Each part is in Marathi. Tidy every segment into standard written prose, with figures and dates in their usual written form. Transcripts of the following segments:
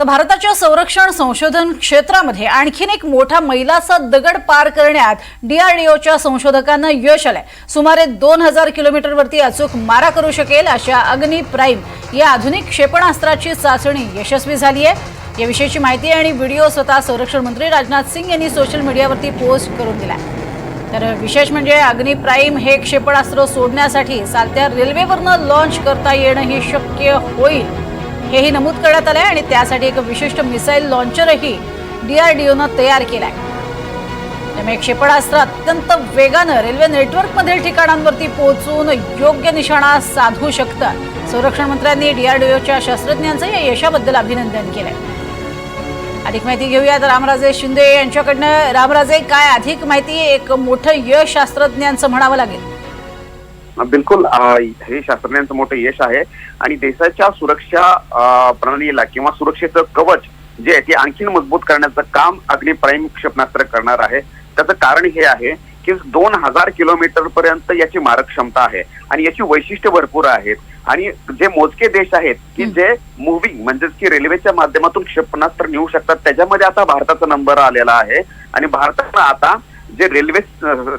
तर भारताच्या संरक्षण संशोधन क्षेत्रामध्ये आणखीन एक मोठा मैलाचा दगड पार करण्यात डीआरडीओच्या संशोधकांना यश आलंय। सुमारे 2000 किलोमीटरवरती अचूक मारा करू शकेल अशा अग्नि प्राइम या आधुनिक क्षेपणास्त्राची चाचणी यशस्वी झाली आहे। याविषयीची माहिती आणि व्हिडिओ स्वतः संरक्षण मंत्री राजनाथ सिंग यांनी सोशल मीडियावरती पोस्ट करून दिलाय। तर विशेष म्हणजे अग्नि प्राइम हे क्षेपणास्त्र सोडण्यासाठी चालत्या रेल्वेवरनं लॉन्च करता येणं ही शक्य होईल हेही नमूद करण्यात आलंय आणि त्यासाठी एक विशिष्ट मिसाईल लॉन्चरही डीआरडीओनं तयार केलाय। त्यामुळे क्षेपणास्त्र अत्यंत वेगानं रेल्वे नेटवर्कमधील ठिकाणांवरती पोहोचून योग्य निशाणा साधू शकतं। संरक्षण मंत्र्यांनी डीआरडीओच्या शास्त्रज्ञांचं या यशाबद्दल अभिनंदन केलंय। अधिक माहिती घेऊया तर रामराजे शिंदे यांच्याकडनं। रामराजे, काय अधिक माहिती? एक मोठं यश शास्त्रज्ञांचं म्हणावं लागेल। बिलकुल, हे शास्त्रज्ञांचं मोठं यश आहे आणि देशाच्या सुरक्षा प्रणालीला किंवा सुरक्षेचं कवच जे आहे ते आणखीन मजबूत करण्याचं काम अग्नि प्राइम क्षेपणास्त्र करणार आहे। त्याचं कारण हे आहे की 2000 किलोमीटर पर्यंत याची मारक क्षमता आहे आणि याची वैशिष्ट्य भरपूर आहेत आणि जे मोजके देश आहेत की जे मूव्हिंग म्हणजेच की रेल्वेच्या माध्यमातून क्षेपणास्त्र नेऊ शकतात त्याच्यामध्ये आता भारताचा नंबर आलेला आहे आणि भारतानं आता जे रेल्वे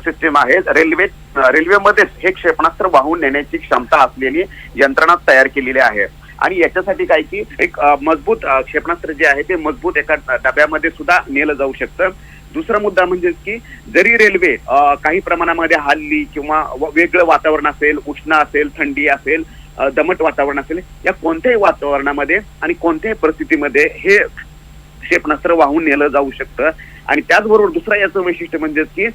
सिस्टीम आहे रेल्वेमध्येच हे क्षेपणास्त्र वाहून नेण्याची क्षमता असलेली यंत्रणा तयार केलेली आहे आणि याच्यासाठी काय की एक मजबूत क्षेपणास्त्र जे आहे ते मजबूत एका डब्यामध्ये सुद्धा नेलं जाऊ शकतं। दुसरा मुद्दा म्हणजे की जरी रेल्वे काही प्रमाणामध्ये हलली किंवा वेगळं वातावरण असेल, उष्ण असेल, थंडी असेल, दमट वातावरण असेल, या कोणत्याही वातावरणामध्ये आणि कोणत्याही परिस्थितीमध्ये हे क्षेपणास्त्र वाहून नेलं जाऊ शकतं। आणि त्याचबरोबर दुसरा याचं वैशिष्ट्य म्हणजे की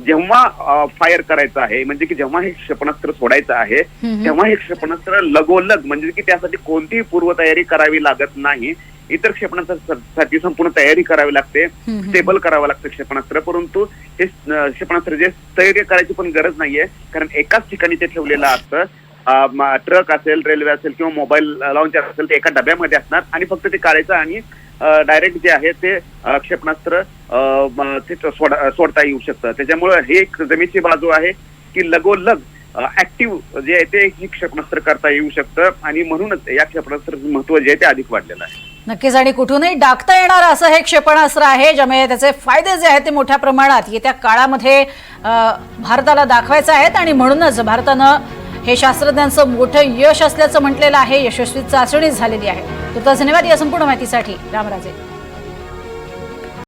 जेव्हा फायर करायचं आहे म्हणजे की जेव्हा हे क्षेपणास्त्र सोडायचं आहे तेव्हा हे क्षेपणास्त्र लगोलग म्हणजे की त्यासाठी कोणतीही पूर्वतयारी करावी लागत नाही। इतर क्षेपणास्त्रासाठी संपूर्ण तयारी करावी लागते, स्टेबल करावं लागतं क्षेपणास्त्र, परंतु हे क्षेपणास्त्र जे स्थैर्य करायची पण गरज नाहीये कारण एकाच ठिकाणी ते ठेवलेलं असतं। ट्रक असेल, रेल्वे असेल किंवा मोबाईल लॉन्चर असेल ते एका डब्यामध्ये असणार आणि फक्त ते काढायचं आणि डायरेक्ट जे आहे ते क्षेपणास्त्र सोडता येऊ शकतं। त्याच्यामुळे हे एक जमेची बाजू आहे की लगोलग ऍक्टिव्ह जे आहे ते क्षेपणास्त्र करता येऊ शकतं आणि म्हणूनच या क्षेपणास्त्राचं महत्व जे आहे ते अधिक वाढलेलं आहे। नक्कीच, आणि कुठूनही डागता येणार असं हे क्षेपणास्त्र आहे ज्यामुळे त्याचे फायदे जे आहेत ते मोठ्या प्रमाणात येत्या काळामध्ये भारताला दाखवायचे आहेत आणि म्हणूनच भारतानं हे शास्त्रज्ञांचं मोठं यश असल्याचं म्हटलेलं आहे। यशस्वी चाचणी झालेली आहे। तर धन्यवाद या संपूर्ण माहितीसाठी रामराजे।